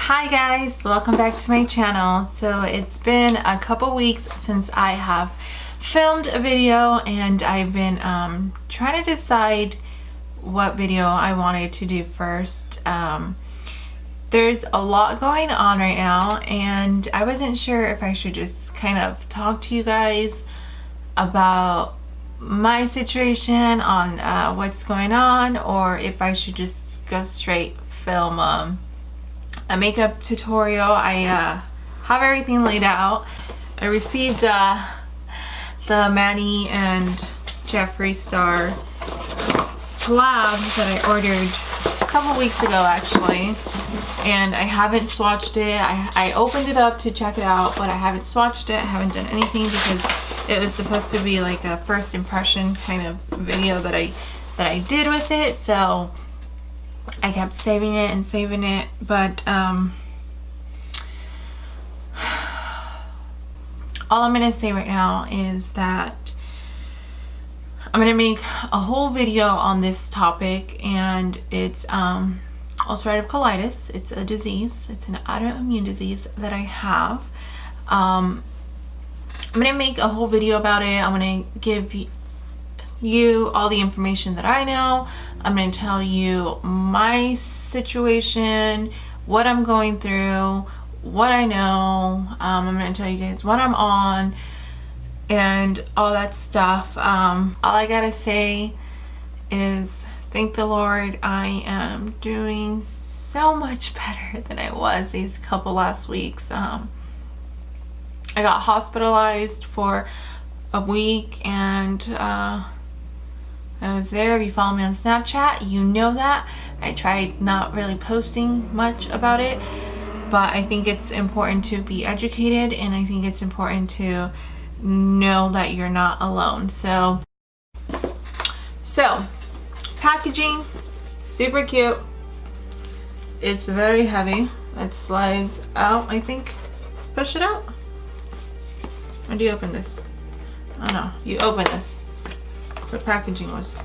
Hi guys, welcome back to my channel. So it's been a couple weeks since I have filmed a video, and I've been trying to decide what video I wanted to do first. There's a lot going on right now, and I wasn't sure if I should just kind of talk to you guys about my situation on what's going on, or if I should just go straight film a makeup tutorial. I have everything laid out. I received the MANNY and JEFFREE Star Collab that I ordered a couple weeks ago actually, and I haven't swatched it. I opened it up to check it out, but I haven't swatched it. I haven't done anything because it was supposed to be like a first impression kind of video that I did with it, so I kept saving it, but all I'm gonna say right now is that I'm gonna make a whole video on this topic, and it's ulcerative colitis. It's a disease. It's an autoimmune disease that I have. I'm gonna make a whole video about it. I'm gonna give you all the information that I know. I'm going to tell you my situation, what I'm going through, what I know. I'm going to tell you guys what I'm on and all that stuff. All I gotta say is thank the Lord, I am doing so much better than I was these couple last weeks. I got hospitalized for a week, and I was there. If you follow me on Snapchat, you know that. I tried not really posting much about it, but I think it's important to be educated, and I think it's important to know that you're not alone. So packaging, super cute. It's very heavy. It slides out, I think. Push it out. How do you open this? Oh no, you open this. The packaging was.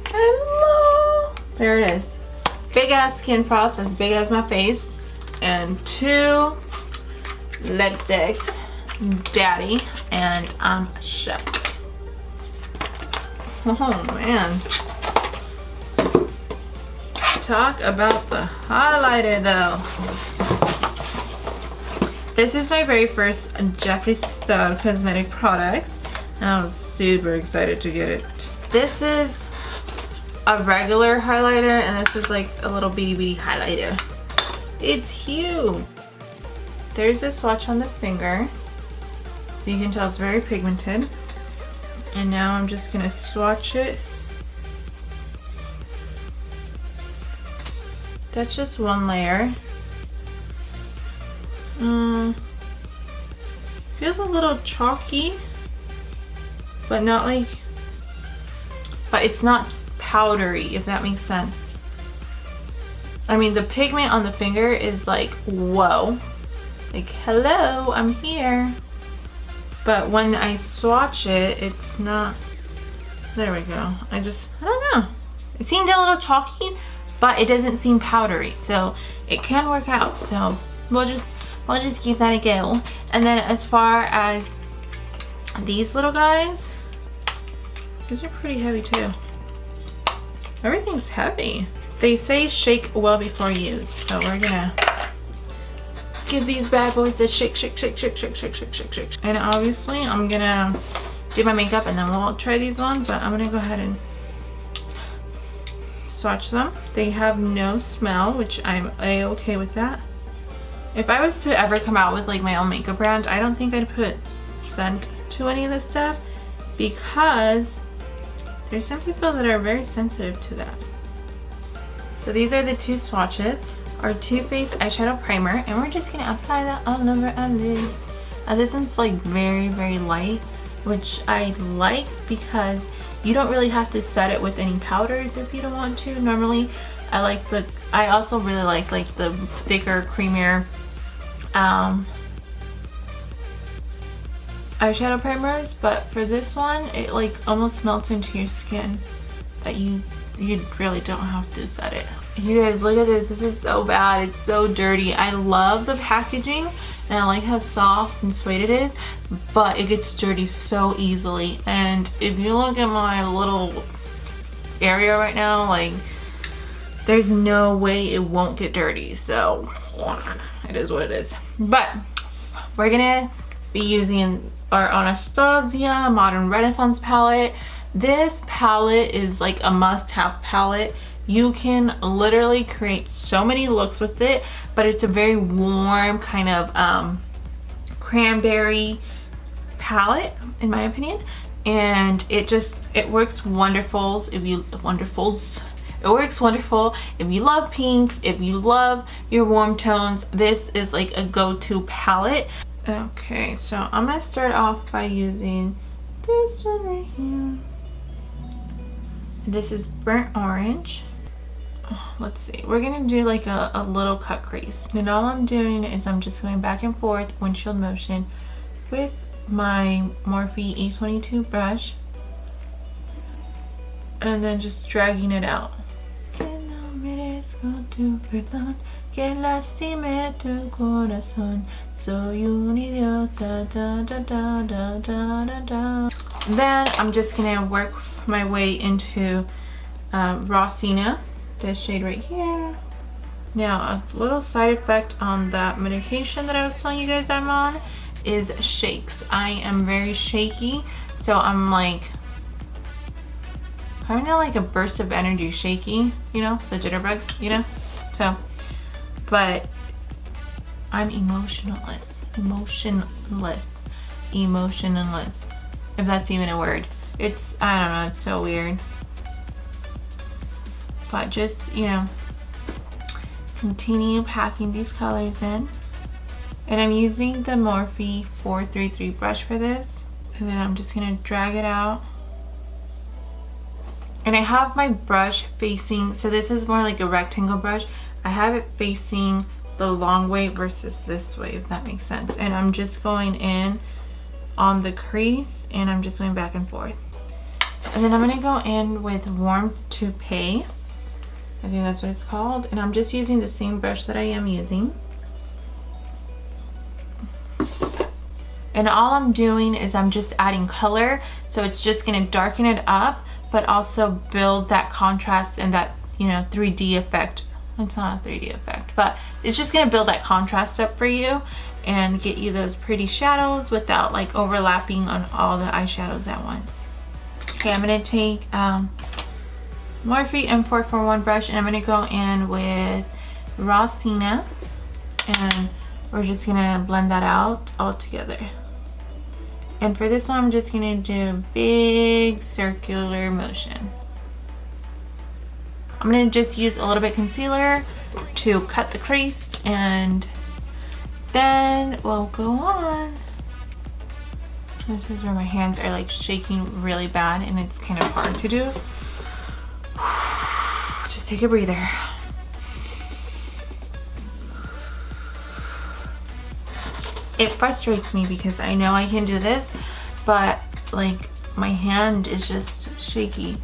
Hello! There it is. Big ass skin frost, as big as my face, and 2 lipsticks. Daddy, and I'm shook. Oh man. Talk about the highlighter though. This is my very first JEFFREE Star Cosmetic products, and I was super excited to get it. This is a regular highlighter, and this is like a little bitty highlighter. It's huge. There's a swatch on the finger, so you can tell it's very pigmented. And now I'm just gonna swatch it. That's just one layer. Feels a little chalky, but not like, but it's not powdery, if that makes sense. I mean, the pigment on the finger is like, whoa, like, hello, I'm here. But when I swatch it, it's not. There we go. I don't know. It seemed a little chalky, but it doesn't seem powdery, so it can work out. So we'll just give that a go. And then as far as these little guys, these are pretty heavy too. Everything's heavy. They say shake well before use, so we're gonna give these bad boys a shake. And obviously I'm gonna do my makeup, and then we'll try these on, but I'm gonna go ahead and swatch them. They have no smell, which I'm a-okay with that. If I was to ever come out with like my own makeup brand, I don't think I'd put scent to any of this stuff, because there's some people that are very sensitive to that. So these are the 2 swatches. Our Too Faced eyeshadow primer, and we're just gonna apply that all over our lids. This one's like very light, which I like because you don't really have to set it with any powders if you don't want to. Normally I also really like the thicker, creamier eyeshadow primers, but for this one it like almost melts into your skin, that you really don't have to set it. You guys, look at this. This is so bad. It's so dirty. I love the packaging and I like how soft and suede it is, but it gets dirty so easily. And if you look at my little area right now, like, there's no way it won't get dirty. So it is what it is. But we're gonna be using our Anastasia Modern Renaissance palette. This palette is like a must-have palette. You can literally create so many looks with it, but it's a very warm kind of cranberry palette in my opinion, and it works wonderful if you it works wonderful if you love pinks, if you love your warm tones. This is like a go-to palette. Okay, so I'm gonna start off by using this one right here. This is burnt orange. Let's see, we're gonna do like a little cut crease, and all I'm doing is I'm just going back and forth windshield motion with my Morphe E22 brush, and then just dragging it out. Then I'm just gonna work my way into Raw Sienna, this shade right here. Now, a little side effect on that medication that I was telling you guys I'm on is shakes. I am very shaky, so I'm like having like a burst of energy shaky, you know, the jitterbugs, you know. So, but I'm emotionless, if that's even a word. It's, I don't know, it's so weird. But just, you know, continue packing these colors in. And I'm using the Morphe 433 brush for this. And then I'm just gonna drag it out. And I have my brush facing, so this is more like a rectangle brush. I have it facing the long way versus this way, if that makes sense. And I'm just going in on the crease, and I'm just going back and forth. And then I'm gonna go in with Warm Toupee. I think that's what it's called. And I'm just using the same brush that I am using. And all I'm doing is I'm just adding color. So it's just gonna darken it up, but also build that contrast and that, you know, 3D effect. It's not a 3D effect, but it's just gonna build that contrast up for you and get you those pretty shadows without like overlapping on all the eyeshadows at once. Okay, I'm gonna take Morphe M441 brush, and I'm gonna go in with Raw Sienna, and we're just gonna blend that out all together. And for this one, I'm just gonna do a big circular motion. I'm gonna just use a little bit concealer to cut the crease, and then we'll go on. This is where my hands are like shaking really bad, and it's kind of hard to do. Just take a breather. It frustrates me because I know I can do this, but like my hand is just shaky.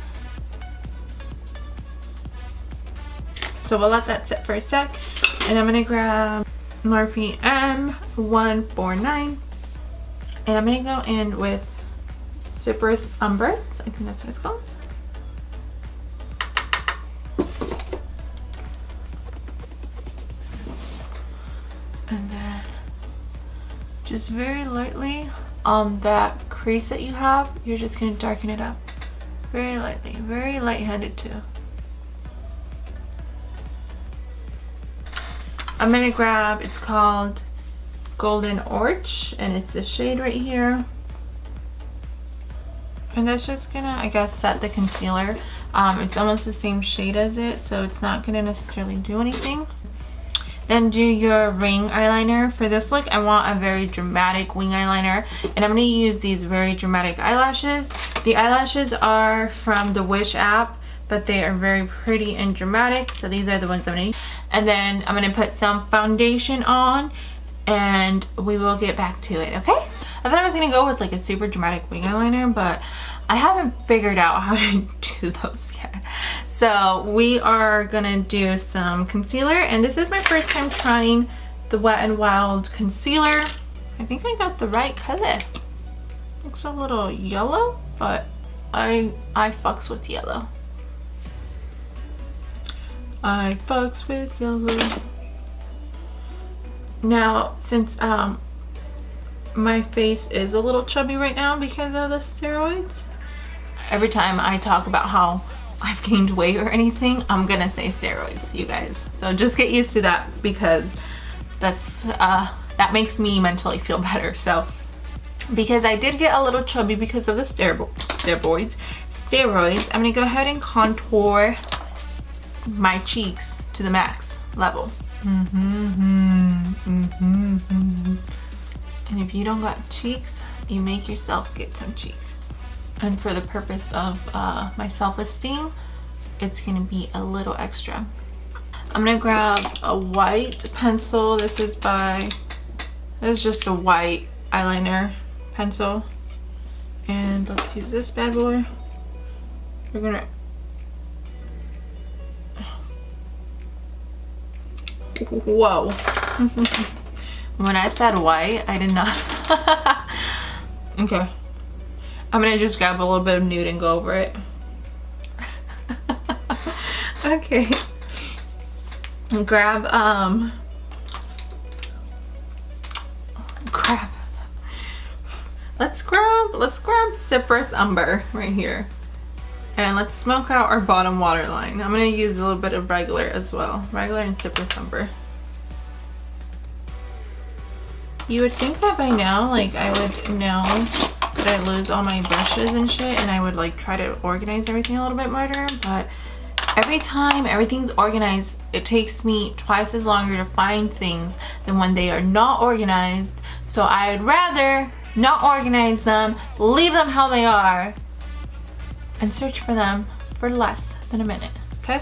So we'll let that sit for a sec, and I'm gonna grab Morphe M149, and I'm gonna go in with Cypress Umbras. I think that's what it's called. And then just very lightly on that crease that you have, you're just gonna darken it up. Very lightly, very light-handed too. I'm gonna grab, it's called Golden Orch, and it's this shade right here. And that's just gonna, I guess, set the concealer. It's almost the same shade as it, so it's not gonna necessarily do anything. Then do your ring eyeliner. For this look, I want a very dramatic wing eyeliner, and I'm gonna use these very dramatic eyelashes. The eyelashes are from the Wish app, but they are very pretty and dramatic, so these are the ones I'm gonna use. And then I'm gonna put some foundation on, and we will get back to it, okay? I thought I was gonna go with like a super dramatic wing eyeliner, but I haven't figured out how to do those yet. So we are gonna do some concealer, and this is my first time trying the Wet n Wild concealer. I think I got the right color. Looks a little yellow, but I fucks with yellow. I fucks with yellow. Now, since my face is a little chubby right now because of the steroids, every time I talk about how I've gained weight or anything, I'm gonna say steroids, you guys. So just get used to that, because that's that makes me mentally feel better. So because I did get a little chubby because of the steroids, I'm gonna go ahead and contour my cheeks to the max level. And if you don't got cheeks, you make yourself get some cheeks. And for the purpose of my self-esteem, it's gonna be a little extra. I'm gonna grab a white pencil. This is just a white eyeliner pencil. And let's use this bad boy. We're gonna, whoa. When I said white, I did not. Okay. I'm gonna just grab a little bit of nude and go over it. Okay. Grab, crap. Let's grab Cypress Umber right here. And let's smoke out our bottom waterline. I'm gonna use a little bit of regular as well. Regular and Cypress Umber. You would think that by now, like, I would know that I lose all my brushes and shit, and I would like try to organize everything a little bit better, but every time everything's organized, it takes me twice as longer to find things than when they are not organized. So I'd rather not organize them, leave them how they are, and search for them for less than a minute, okay?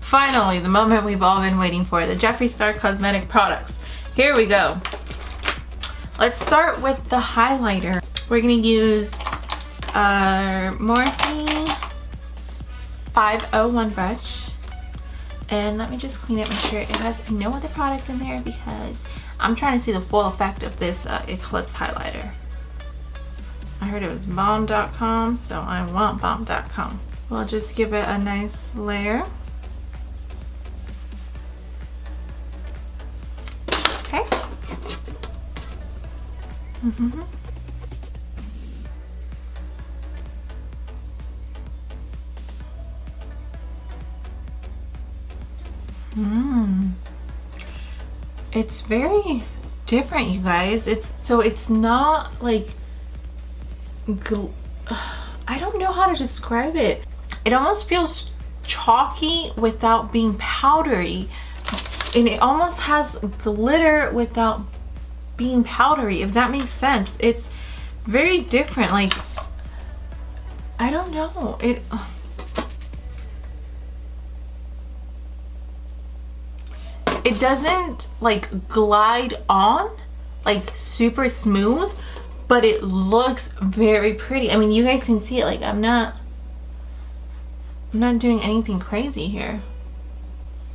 Finally, the moment we've all been waiting for, the Jeffree Star cosmetic products. Here we go. Let's start with the highlighter. We're gonna use our Morphe 501 brush. And let me just clean it, make sure it has no other product in there, because I'm trying to see the full effect of this Eclipse highlighter. I heard it was bomb.com, so I want bomb.com. We'll just give it a nice layer. Okay. It's very different, you guys. It's not like I don't know how to describe it. It almost feels chalky without being powdery, and it almost has glitter without being powdery, if that makes sense. It's very different. Like, I don't know, it doesn't like glide on like super smooth, but it looks very pretty. I mean, you guys can see it. Like, I'm not doing anything crazy here.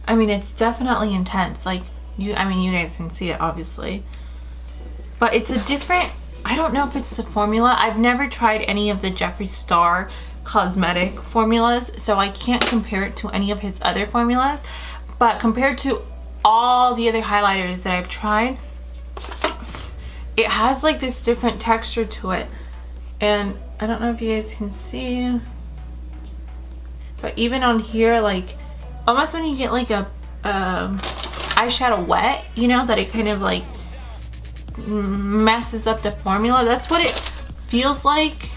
I mean, it's definitely intense. Like, you guys can see it obviously, but it's a different, I don't know if it's the formula. I've never tried any of the Jeffree Star cosmetic formulas, so I can't compare it to any of his other formulas, but compared to all the other highlighters that I've tried, it has like this different texture to it. And I don't know if you guys can see, but even on here, like almost when you get like a eyeshadow wet, you know, that it kind of like messes up the formula. That's what it feels like,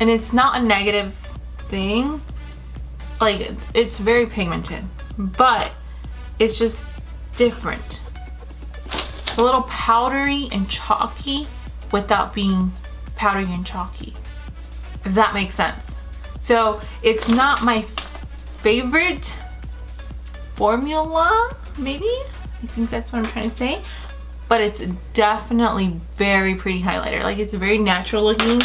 and it's not a negative thing. Like, it's very pigmented, but it's just different. It's a little powdery and chalky without being powdery and chalky, if that makes sense. So it's not my favorite formula, maybe? I think that's what I'm trying to say. But it's definitely very pretty highlighter. Like, it's very natural looking.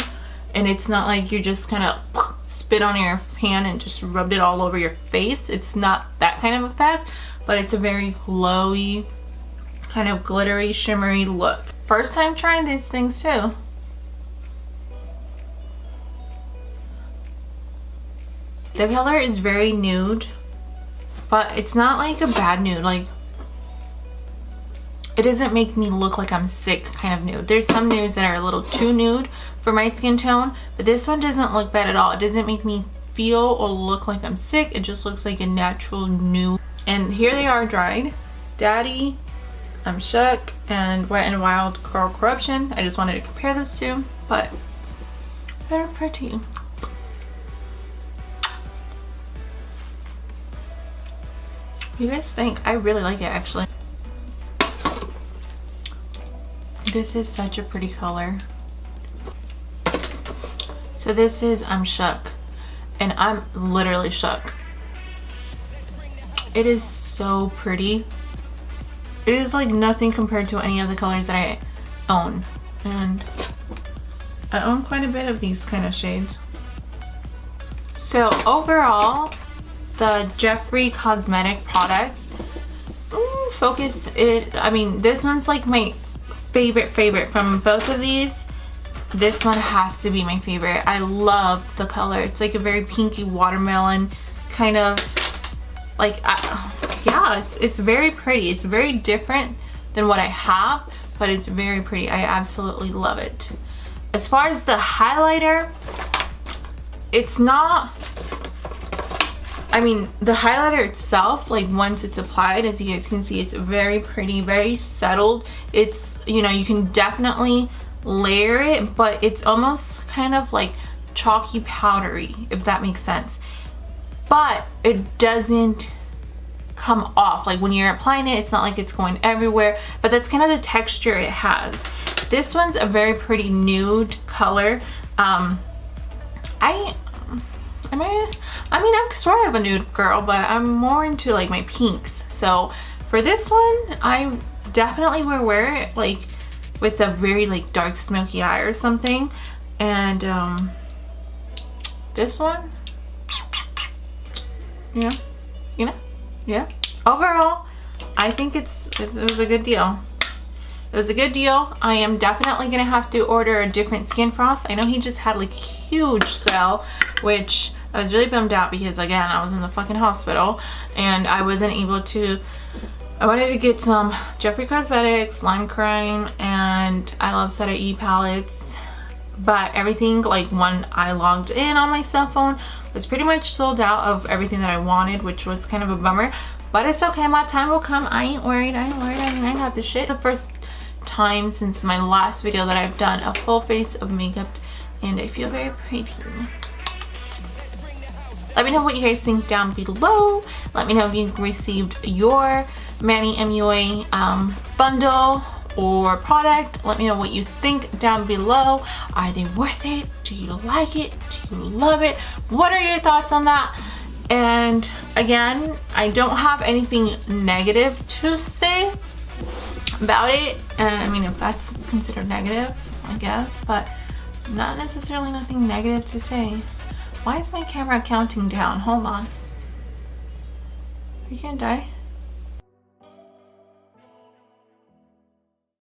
and it's not like you just kind of spit on your hand and just rubbed it all over your face. It's not that kind of effect, but it's a very glowy, kind of glittery, shimmery look. First time trying these things too. The color is very nude, but it's not like a bad nude. Like, it doesn't make me look like I'm sick kind of nude. There's some nudes that are a little too nude for my skin tone, but this one doesn't look bad at all. It doesn't make me feel or look like I'm sick. It just looks like a natural nude. And here they are dried. Daddy, I'm Shook, and Wet n Wild Girl Corruption. I just wanted to compare those two, but they're pretty. What do you guys think? I really like it, actually. This is such a pretty color. So this is I'm Shook, and I'm literally shook. It is so pretty. It is like nothing compared to any of the colors that I own, and I own quite a bit of these kind of shades. So overall, the Jeffree cosmetic products, focus it. I mean, this one's like my favorite from both of these. This one has to be my favorite. I love the color. It's like a very pinky watermelon kind of, like, yeah, it's very pretty. It's very different than what I have, but it's very pretty. I absolutely love it. As far as the highlighter, it's not, I mean, the highlighter itself, like once it's applied, as you guys can see, it's very pretty, very settled. It's, you know, you can definitely layer it, but it's almost kind of like chalky powdery, if that makes sense. But it doesn't come off. Like when you're applying it, it's not like it's going everywhere, but that's kind of the texture it has. This one's a very pretty nude color. I mean, I'm sort of a nude girl, but I'm more into like my pinks. So for this one, I definitely would wear it like with a very like dark smoky eye or something. And this one, yeah. Overall, I think it was a good deal. It was a good deal. I am definitely gonna have to order a different Skin Frost. I know he just had like a huge sale, which I was really bummed out because, again, I was in the fucking hospital and I wasn't able to. I wanted to get some Jeffree Cosmetics, Lime Crime, and I Love Seta E palettes, but everything, like when I logged in on my cell phone, was pretty much sold out of everything that I wanted, which was kind of a bummer. But it's okay, my time will come. I ain't worried. I mean, I got this shit. The first time since my last video that I've done a full face of makeup, and I feel very pretty. Let me know what you guys think down below. Let me know if you received your MANNY MUA bundle or product. Let me know what you think down below. Are they worth it? Do you like it? Do you love it? What are your thoughts on that? And again, I don't have anything negative to say about it. I mean, if that's considered negative, I guess, but not necessarily nothing negative to say. Why is my camera counting down? Hold on. Are you gonna die?